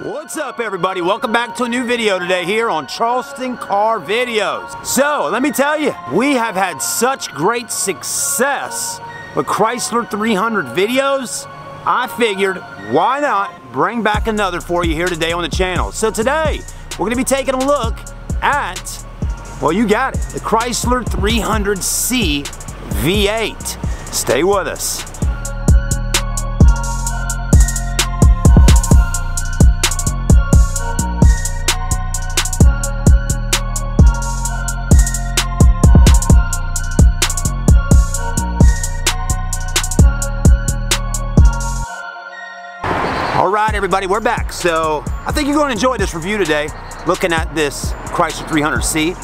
What's up, everybody? Welcome back to a new video today here on Charleston Car Videos. So let me tell you, we have had such great success with Chrysler 300 videos. I figured, why not bring back another for you here today on the channel. So today we're going to be taking a look at, well, you got it, the Chrysler 300C V8. Stay with us. Alright everybody, we're back. So I think you're going to enjoy this review today, looking at this Chrysler 300C.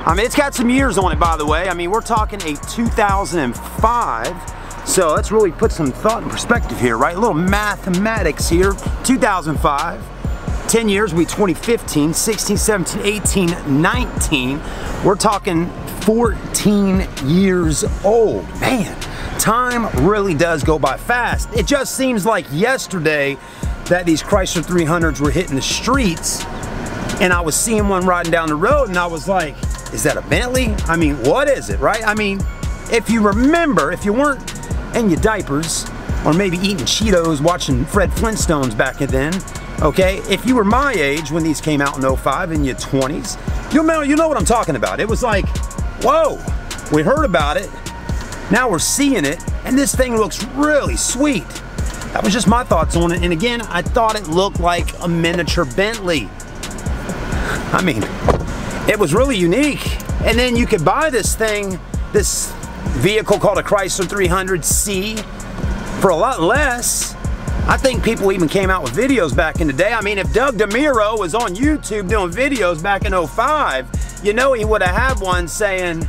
I mean, it's got some years on it, by the way. I mean, we're talking a 2005. So let's really put some thought and perspective here, right? A little mathematics here. 2005, 10 years, we 2015, 16, 17, 18, 19. We're talking 14 years old. Man, time really does go by fast. It just seems like yesterday that these Chrysler 300s were hitting the streets, and I was seeing one riding down the road, and I was like, is that a Bentley? I mean, what is it, right? I mean, if you remember, if you weren't in your diapers, or maybe eating Cheetos, watching Fred Flintstones back then, okay, if you were my age when these came out in 05, in your 20s, you know what I'm talking about. It was like, whoa, we heard about it, now we're seeing it, and this thing looks really sweet. That was just my thoughts on it, and again, I thought it looked like a miniature Bentley. I mean, it was really unique. And then you could buy this thing, this vehicle called a Chrysler 300C, for a lot less. I think people even came out with videos back in the day. I mean, if Doug DeMiro was on YouTube doing videos back in 05, you know he would have had one saying,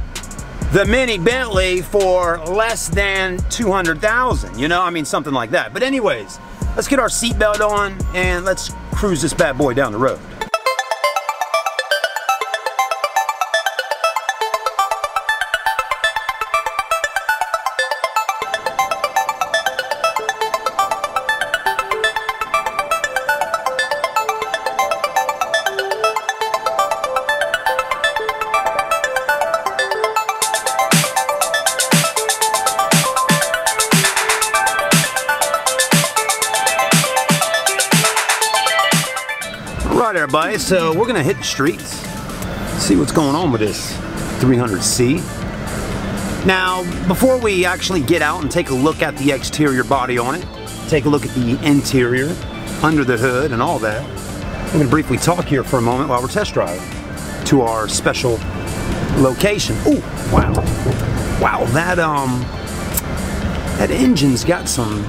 the mini Bentley for less than 200,000, you know, I mean, something like that. But anyways, let's get our seatbelt on and let's cruise this bad boy down the road. Alright everybody, so we're gonna hit the streets, see what's going on with this 300C. Now, before we actually get out and take a look at the exterior body on it, take a look at the interior, under the hood and all that, I'm gonna briefly talk here for a moment while we're test driving to our special location. Oh, wow. Wow, that engine's got some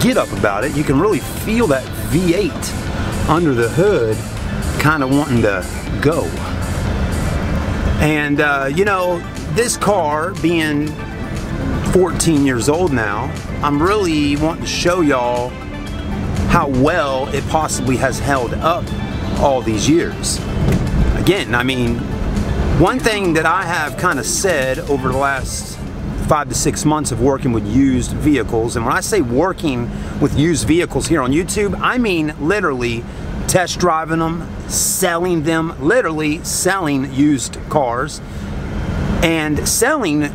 get up about it. You can really feel that V8 under the hood kind of wanting to go. And you know, this car being 14 years old now, I'm really wanting to show y'all how well it possibly has held up all these years. Again, I mean, one thing that I have kind of said over the last 5 to 6 months of working with used vehicles, and when I say working with used vehicles here on YouTube, I mean literally test driving them, selling them, literally selling used cars, and selling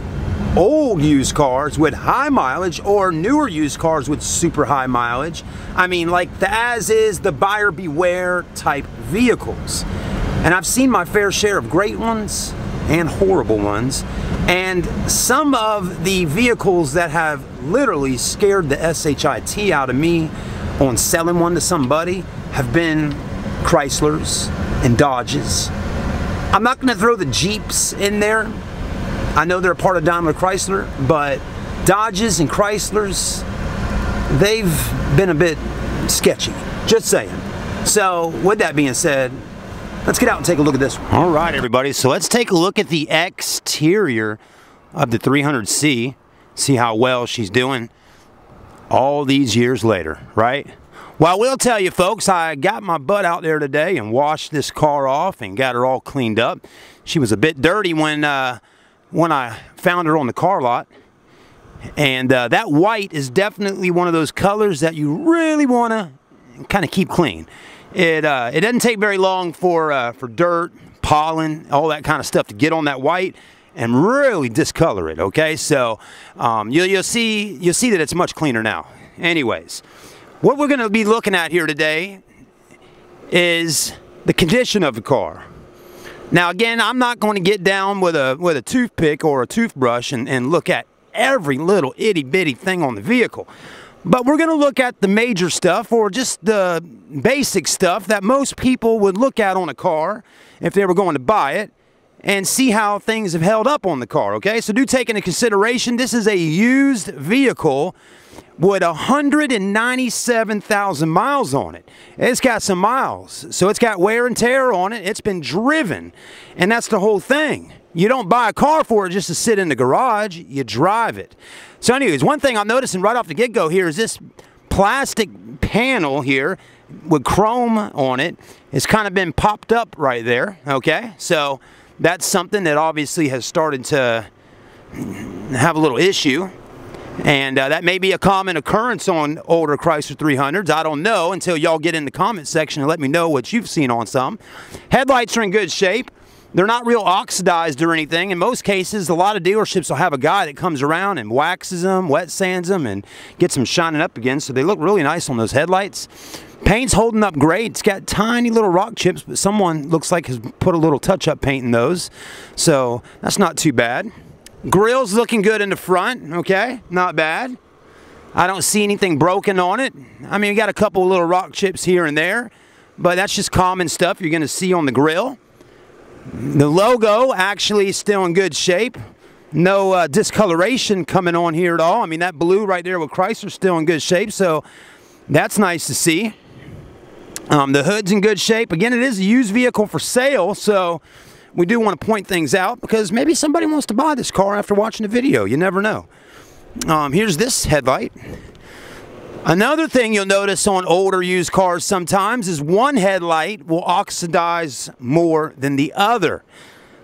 old used cars with high mileage or newer used cars with super high mileage. I mean, like the as is, the buyer beware type vehicles. And I've seen my fair share of great ones and horrible ones, and some of the vehicles that have literally scared the SHIT out of me on selling one to somebody have been Chryslers and Dodges. I'm not going to throw the Jeeps in there. I know they're a part of Daimler Chrysler, but Dodges and Chryslers, they've been a bit sketchy. Just saying. So with that being said, let's get out and take a look at this one. All right, everybody, so let's take a look at the exterior of the 300C, see how well she's doing all these years later, right? Well, I will tell you folks, I got my butt out there today and washed this car off and got her all cleaned up. She was a bit dirty when I found her on the car lot. And that white is definitely one of those colors that you really want to kind of keep clean. It doesn't take very long for dirt, pollen, all that kind of stuff to get on that white and really discolor it, okay? So you'll see that it's much cleaner now. Anyways, what we're going to be looking at here today is the condition of the car. Now again, I'm not going to get down with a toothpick or a toothbrush and look at every little itty bitty thing on the vehicle. But we're going to look at the major stuff, or just the basic stuff that most people would look at on a car if they were going to buy it, and see how things have held up on the car, okay? So do take into consideration, this is a used vehicle with 197,000 miles on it. It's got some miles, so it's got wear and tear on it. It's been driven, and that's the whole thing. You don't buy a car for it just to sit in the garage, you drive it. So anyways, one thing I'm noticing right off the get-go here is this plastic panel here with chrome on it. It's kind of been popped up right there, okay? So that's something that obviously has started to have a little issue. And that may be a common occurrence on older Chrysler 300s. I don't know until y'all get in the comment section and let me know what you've seen on some. Headlights are in good shape. They're not real oxidized or anything. In most cases, a lot of dealerships will have a guy that comes around and waxes them, wet sands them, and gets them shining up again. So they look really nice on those headlights. Paint's holding up great. It's got tiny little rock chips, but someone looks like has put a little touch-up paint in those. So that's not too bad. Grill's looking good in the front, okay? Not bad. I don't see anything broken on it. I mean, you got a couple little rock chips here and there, but that's just common stuff you're going to see on the grill. The logo actually is still in good shape. No discoloration coming on here at all. I mean, that blue right there with Chrysler is still in good shape, so that's nice to see. The hood's in good shape. Again, it is a used vehicle for sale, so we do want to point things out because maybe somebody wants to buy this car after watching the video. You never know. Here's this headlight. Another thing you'll notice on older used cars sometimes is one headlight will oxidize more than the other.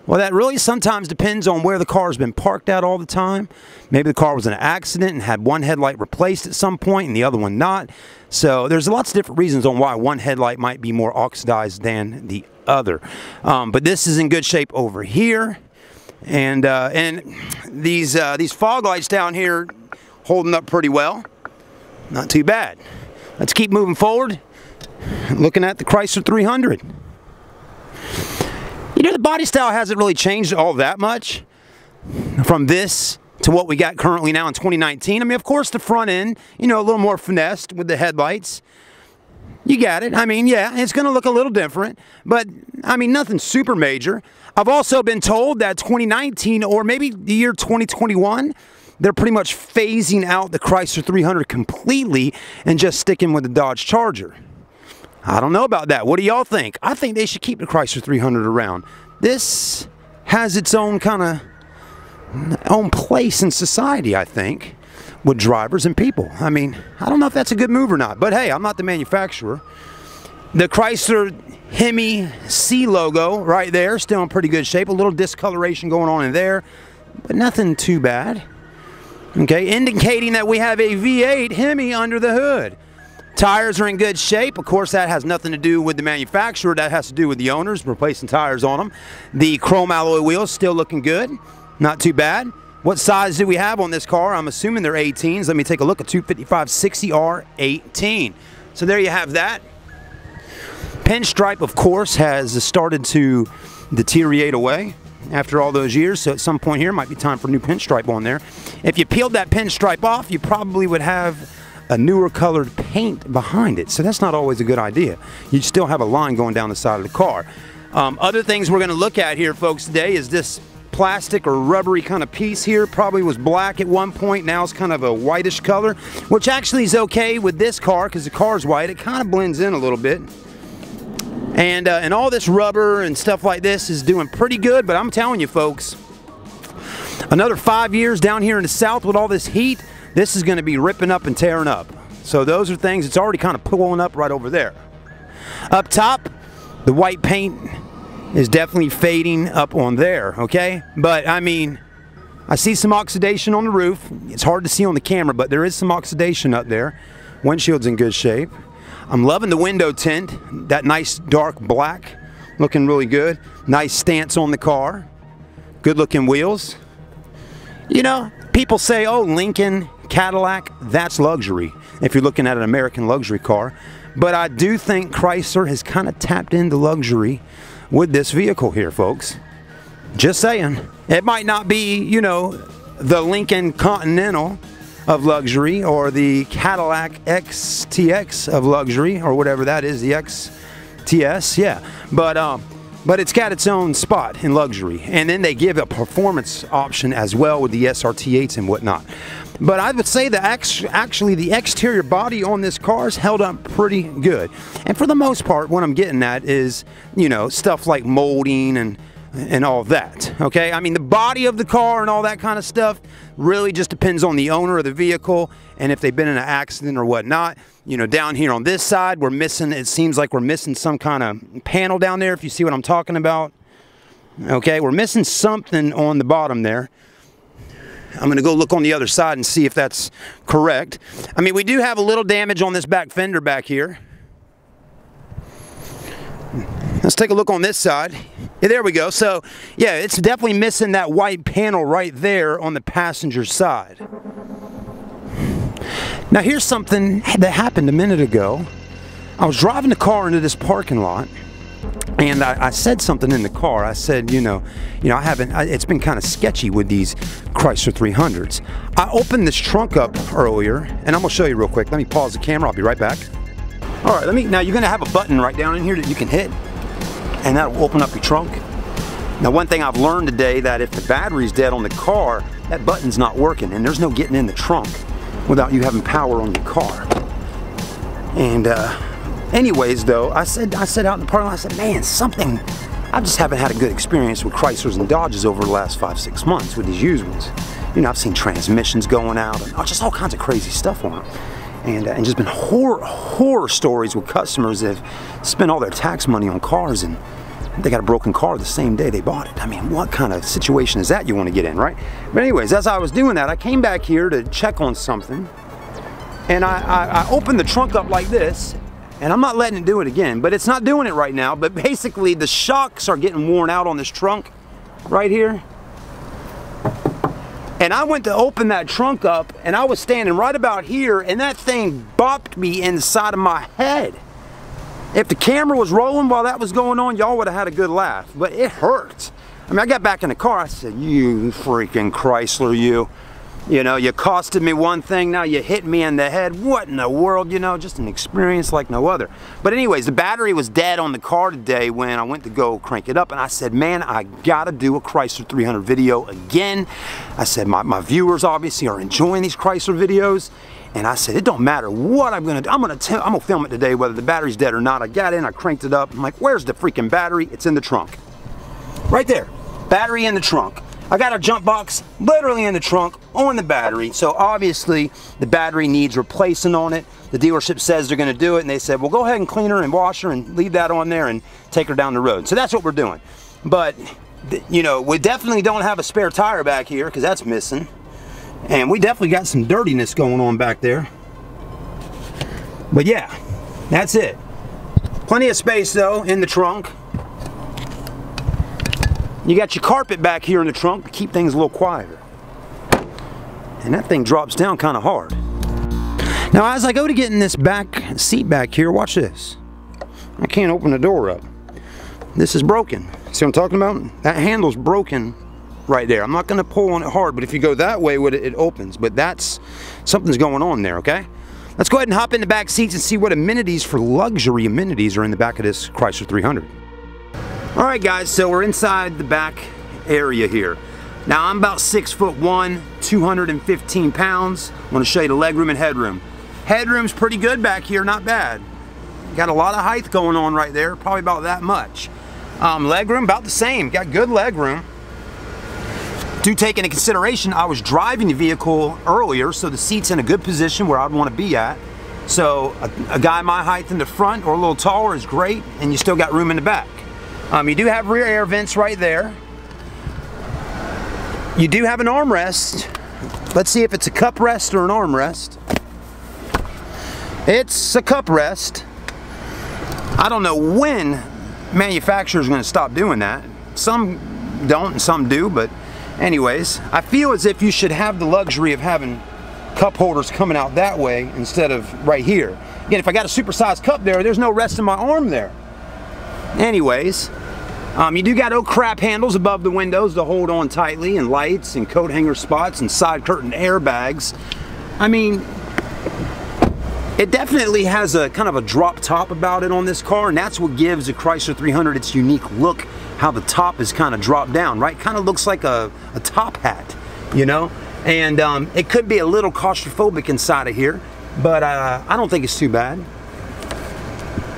Well, that really sometimes depends on where the car's been parked at all the time. Maybe the car was in an accident and had one headlight replaced at some point and the other one not. So there's lots of different reasons on why one headlight might be more oxidized than the other. But this is in good shape over here. And these fog lights down here holding up pretty well. Not too bad. Let's keep moving forward. Looking at the Chrysler 300. You know, the body style hasn't really changed all that much from this to what we got currently now in 2019. I mean, of course, the front end, you know, a little more finessed with the headlights. You got it. I mean, yeah, it's going to look a little different, but I mean, nothing super major. I've also been told that 2019 or maybe the year 2021, they're pretty much phasing out the Chrysler 300 completely and just sticking with the Dodge Charger. I don't know about that. What do y'all think? I think they should keep the Chrysler 300 around. This has its own kind of own place in society, I think, with drivers and people. I mean, I don't know if that's a good move or not, but hey, I'm not the manufacturer. The Chrysler HEMI C logo right there, still in pretty good shape. A little discoloration going on in there, but nothing too bad. Okay, indicating that we have a V8 HEMI under the hood. Tires are in good shape. Of course, that has nothing to do with the manufacturer. That has to do with the owners replacing tires on them. The chrome alloy wheels still looking good. Not too bad. What size do we have on this car? I'm assuming they're 18s. Let me take a look at 255/60R18. So there you have that. Pinstripe, of course, has started to deteriorate away after all those years, so at some point here might be time for a new pinstripe on there. If you peeled that pinstripe off, you probably would have a newer colored paint behind it, so that's not always a good idea. You'd still have a line going down the side of the car. Other things we're going to look at here, folks, today is this plastic or rubbery kind of piece here. Probably was black at one point, now it's kind of a whitish color, which actually is okay with this car because the car's white. It kind of blends in a little bit. And all this rubber and stuff like this is doing pretty good, but I'm telling you folks, another 5 years down here in the south with all this heat, this is going to be ripping up and tearing up. So those are things, it's already kind of pulling up right over there. Up top, the white paint is definitely fading up on there, okay? But I mean, I see some oxidation on the roof. It's hard to see on the camera, but there is some oxidation up there. Windshield's in good shape. I'm loving the window tint, that nice dark black, looking really good. Nice stance on the car, good looking wheels. You know, people say, oh, Lincoln, Cadillac, that's luxury if you're looking at an American luxury car. But I do think Chrysler has kind of tapped into luxury with this vehicle here, folks. Just saying. It might not be, you know, the Lincoln Continental of luxury or the Cadillac XTX of luxury or whatever that is, the XTS, yeah. But it's got its own spot in luxury. And then they give a performance option as well with the SRT8s and whatnot. But I would say that actually the exterior body on this car is held up pretty good. And for the most part, what I'm getting at is, you know, stuff like molding and all that, okay? I mean, the body of the car and all that kind of stuff really just depends on the owner of the vehicle and if they've been in an accident or whatnot. You know, down here on this side, we're missing, it seems like we're missing some kind of panel down there, if you see what I'm talking about. Okay, we're missing something on the bottom there. I'm going to go look on the other side and see if that's correct. I mean, we do have a little damage on this back fender back here. Let's take a look on this side. Yeah, there we go. So, yeah, it's definitely missing that white panel right there on the passenger side. Now, here's something that happened a minute ago. I was driving the car into this parking lot, and I said something in the car. I said, you know, it's been kind of sketchy with these Chrysler 300s. I opened this trunk up earlier, and I'm going to show you real quick. Let me pause the camera. I'll be right back. All right, now you're going to have a button right down in here that you can hit, and that'll open up your trunk. Now, one thing I've learned today, that if the battery's dead on the car, that button's not working, and there's no getting in the trunk without you having power on your car. And anyways, though, I said out in the parking lot, I said, man, something, I just haven't had a good experience with Chryslers and Dodges over the last 5-6 months with these used ones. You know, I've seen transmissions going out and just all kinds of crazy stuff on them. And just been horror stories with customers that have spent all their tax money on cars and they got a broken car the same day they bought it. I mean, what kind of situation is that you want to get in, right? But anyways, as I was doing that, I came back here to check on something, and I opened the trunk up like this, and I'm not letting it do it again, but it's not doing it right now. But basically, the shocks are getting worn out on this trunk right here. And I went to open that trunk up, and I was standing right about here, and that thing bopped me inside of my head. If the camera was rolling while that was going on, y'all would have had a good laugh, but it hurt. I mean, I got back in the car, I said, you freaking Chrysler, you know, you costed me one thing, now you hit me in the head. What in the world, you know, just an experience like no other. But anyways, the battery was dead on the car today when I went to go crank it up, and I said, man, I gotta do a Chrysler 300 video again. I said, my viewers obviously are enjoying these Chrysler videos. And I said, it don't matter what I'm gonna do. I'm gonna film it today, whether the battery's dead or not. I got in, I cranked it up. I'm like, where's the freaking battery? It's in the trunk. Right there, battery in the trunk. I got a jump box literally in the trunk on the battery. So obviously the battery needs replacing on it. The dealership says they're gonna do it, and they said, well, go ahead and clean her and wash her and leave that on there and take her down the road. So that's what we're doing. But, you know, we definitely don't have a spare tire back here because that's missing. And we definitely got some dirtiness going on back there. But yeah, that's it. Plenty of space though in the trunk. You got your carpet back here in the trunk to keep things a little quieter. And that thing drops down kind of hard. Now as I go to get in this back seat back here, watch this. I can't open the door up. This is broken. See what I'm talking about? That handle's broken right there. I'm not going to pull on it hard, but if you go that way with it, it opens. But that's, something's going on there, okay? Let's go ahead and hop in the back seats and see what amenities for luxury amenities are in the back of this Chrysler 300. Alright guys, so we're inside the back area here. Now I'm about 6'1", 215 pounds. I want to show you the legroom and headroom. Headroom's pretty good back here, not bad. Got a lot of height going on right there, probably about that much. Legroom, about the same, got good legroom. Do take into consideration, I was driving the vehicle earlier, so the seat's in a good position where I'd want to be at. So a guy my height in the front or a little taller is great, and you still got room in the back. You do have rear air vents right there. You do have an armrest. Let's see if it's a cup rest or an armrest. It's a cup rest. I don't know when manufacturers are going to stop doing that. Some don't and some do, but anyways, I feel as if you should have the luxury of having cup holders coming out that way instead of right here. Again, if I got a supersized cup there, there's no rest in my arm there. Anyways, you do got crap handles above the windows to hold on tightly, and lights and coat hanger spots and side curtain airbags. I mean, it definitely has a kind of a drop top about it on this car, and that's what gives a Chrysler 300 its unique look, how the top is kind of dropped down, right? Kind of looks like a top hat, you know? And it could be a little claustrophobic inside of here, but I don't think it's too bad.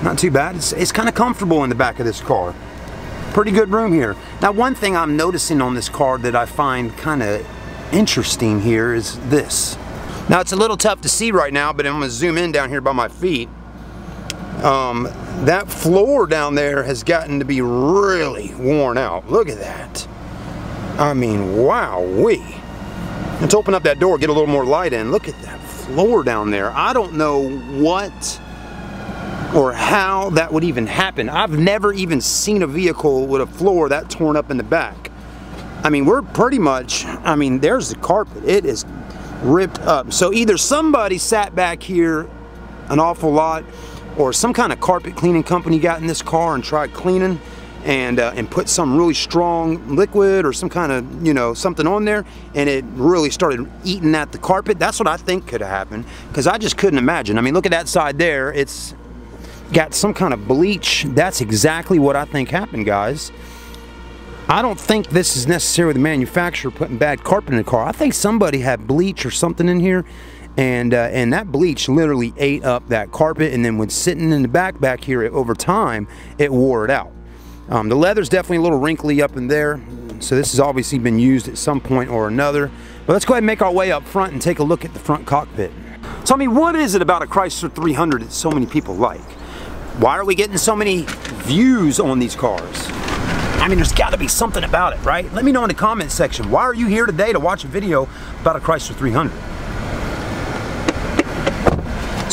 Not too bad. It's kind of comfortable in the back of this car. Pretty good room here. Now, one thing I'm noticing on this car that I find kind of interesting here is this. Now, it's a little tough to see right now, but I'm going to zoom in down here by my feet. That floor down there has gotten to be really worn out. Look at that. I mean, wowee. Let's open up that door, get a little more light in. Look at that floor down there. I don't know what or how that would even happen. I've never even seen a vehicle with a floor that torn up in the back. I mean, we're pretty much, I mean, there's the carpet. It is ripped up. So either somebody sat back here an awful lot, or some kind of carpet cleaning company got in this car and tried cleaning and put some really strong liquid or some kind of, you know, something on there, and it really started eating at the carpet. That's what I think could have happened, because I just couldn't imagine. I mean, look at that side there. It's got some kind of bleach. That's exactly what I think happened, guys. I don't think this is necessarily the manufacturer putting bad carpet in the car. I think somebody had bleach or something in here, and that bleach literally ate up that carpet, and then when sitting in the back here, over time, it wore it out. The leather's definitely a little wrinkly up in there, so this has obviously been used at some point or another. But let's go ahead and make our way up front and take a look at the front cockpit. Tell me, what is it about a Chrysler 300 that so many people like? Why are we getting so many views on these cars? I mean, there's got to be something about it, right? Let me know in the comment section. Why are you here today to watch a video about a Chrysler 300?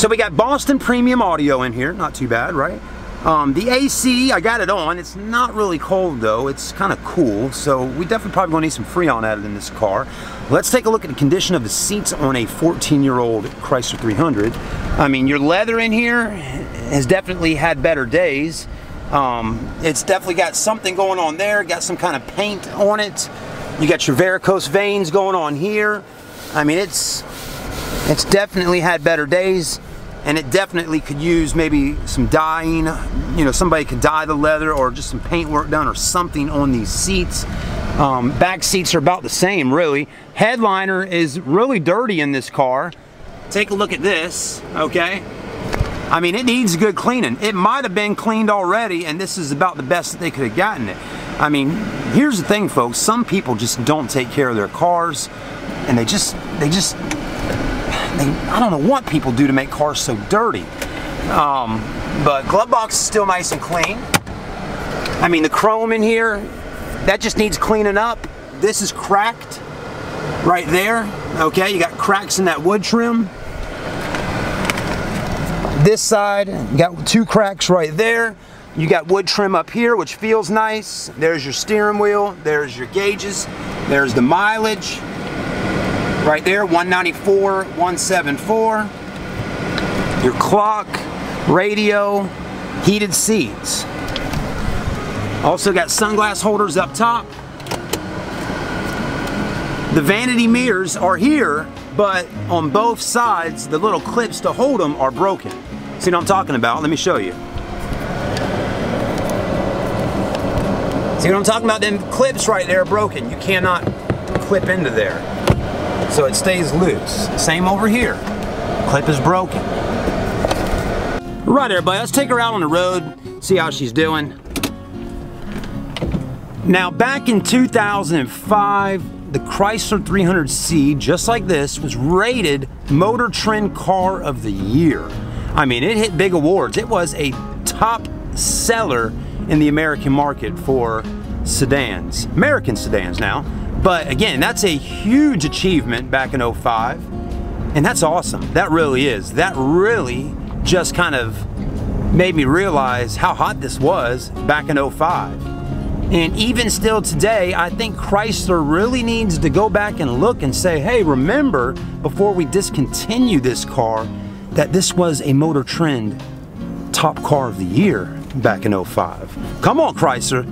So we got Boston premium audio in here, not too bad, right? The AC, I got it on. It's not really cold though. It's kind of cool. So we definitely probably gonna need some Freon added in this car. Let's take a look at the condition of the seats on a 14-year-old Chrysler 300. I mean, your leather in here has definitely had better days. It's definitely got something going on there. Got some kind of paint on it. You got your varicose veins going on here. I mean, it's definitely had better days. And it definitely could use maybe some dyeing. You know, somebody could dye the leather or just some paint work done or something on these seats. Back seats are about the same, really. Headliner is really dirty in this car. Take a look at this, okay? I mean, it needs good cleaning. It might have been cleaned already, and this is about the best that they could have gotten it. I mean, here's the thing, folks. Some people just don't take care of their cars, and I don't know what people do to make cars so dirty. But glove box is still nice and clean. I mean, the chrome in here, that just needs cleaning up. This is cracked right there. Okay, you got cracks in that wood trim. This side, you got 2 cracks right there. You got wood trim up here, which feels nice. There's your steering wheel. There's your gauges. There's the mileage. Right there, 194, 174. Your clock, radio, heated seats. Also got sunglass holders up top. The vanity mirrors are here, but on both sides, the little clips to hold them are broken. See what I'm talking about? Let me show you. See what I'm talking about? Them clips right there are broken. You cannot clip into there. So it stays loose. Same over here. Clip is broken. Right, everybody, let's take her out on the road, see how she's doing. Now, back in 2005, the Chrysler 300C, just like this, was rated Motor Trend Car of the Year. I mean, it hit big awards. It was a top seller in the American market for sedans. American sedans now. But again, that's a huge achievement back in 05, and that's awesome. That really is. That really just kind of, made me realize how hot this was back in '05. And even still today, I think Chrysler really needs to go back and look and say, hey, remember, before we discontinue this car, that this was a Motor Trend top car of the year back in '05. Come on, Chrysler.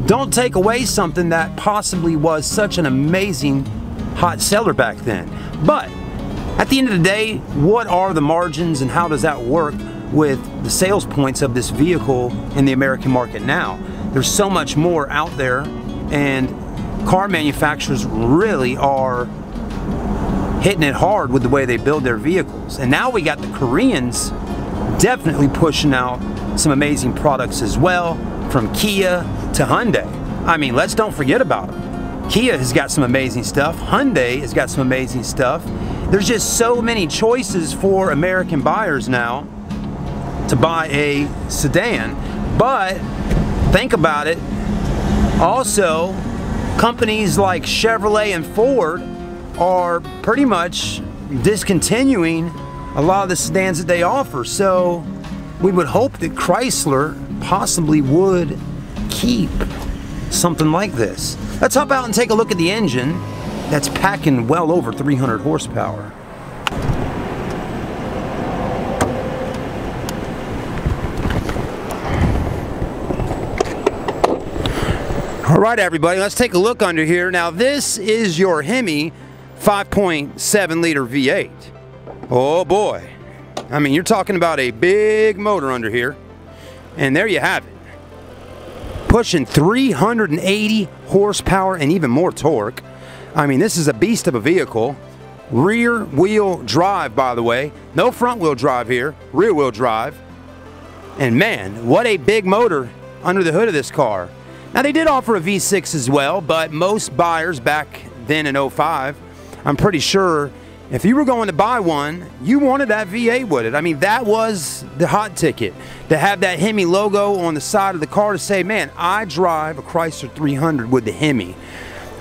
Don't take away something that possibly was such an amazing hot seller back then. But at the end of the day, what are the margins and how does that work with the sales points of this vehicle in the American market now? There's so much more out there, and car manufacturers really are hitting it hard with the way they build their vehicles. And now we got the Koreans definitely pushing out some amazing products as well, from Kia to Hyundai. I mean, let's don't forget about them. Kia has got some amazing stuff. Hyundai has got some amazing stuff. There's just so many choices for American buyers now to buy a sedan. But think about it, also companies like Chevrolet and Ford are pretty much discontinuing a lot of the sedans that they offer. So we would hope that Chrysler possibly would keep something like this. Let's hop out and take a look at the engine that's packing well over 300 horsepower. All right, everybody, let's take a look under here. Now, this is your HEMI 5.7 liter V8. Oh boy. I mean, you're talking about a big motor under here. And there you have it. Pushing 380 horsepower and even more torque. I mean, this is a beast of a vehicle. Rear wheel drive, by the way. No front wheel drive here, rear wheel drive. And man, what a big motor under the hood of this car. Now, they did offer a V6 as well, but most buyers back then in '05, I'm pretty sure if you were going to buy one, you wanted that V8 with it. I mean, that was the hot ticket, to have that HEMI logo on the side of the car to say, man, I drive a Chrysler 300 with the HEMI.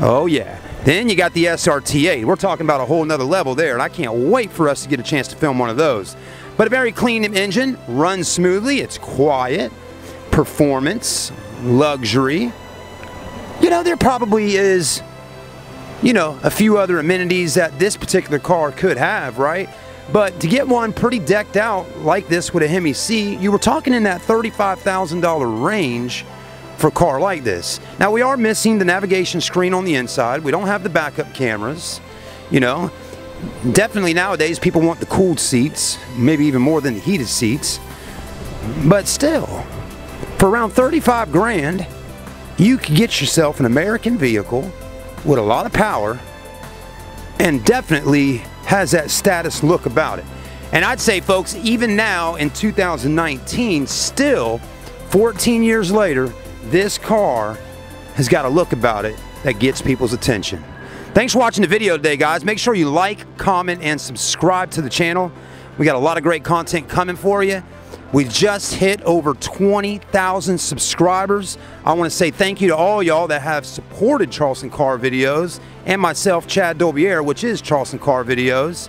Oh yeah. Then you got the SRT8. We're talking about a whole nother level there, and I can't wait for us to get a chance to film one of those. But a very clean engine, runs smoothly, it's quiet, performance, luxury. You know, there probably is, you know, a few other amenities that this particular car could have, right? But to get one pretty decked out like this with a HEMI C, you were talking in that $35,000 range for a car like this. Now, we are missing the navigation screen on the inside. We don't have the backup cameras. You know, definitely nowadays people want the cooled seats, maybe even more than the heated seats. But still, for around 35 grand, you could get yourself an American vehicle with a lot of power and definitely has that status look about it. And I'd say, folks, even now in 2019, still 14 years later, this car has got a look about it that gets people's attention. Thanks for watching the video today, guys. Make sure you like, comment, and subscribe to the channel. We got a lot of great content coming for you. We just hit over 20,000 subscribers. I want to say thank you to all y'all that have supported Charleston Car Videos and myself, Chad Dobier, which is Charleston Car Videos,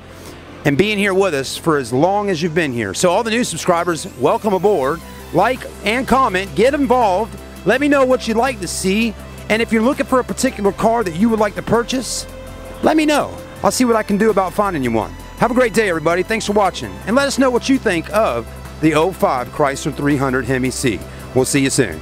and being here with us for as long as you've been here. So all the new subscribers, welcome aboard. Like and comment, get involved. Let me know what you'd like to see. And if you're looking for a particular car that you would like to purchase, let me know. I'll see what I can do about finding you one. Have a great day, everybody. Thanks for watching. And let us know what you think of the '05 Chrysler 300 HEMI C. We'll see you soon.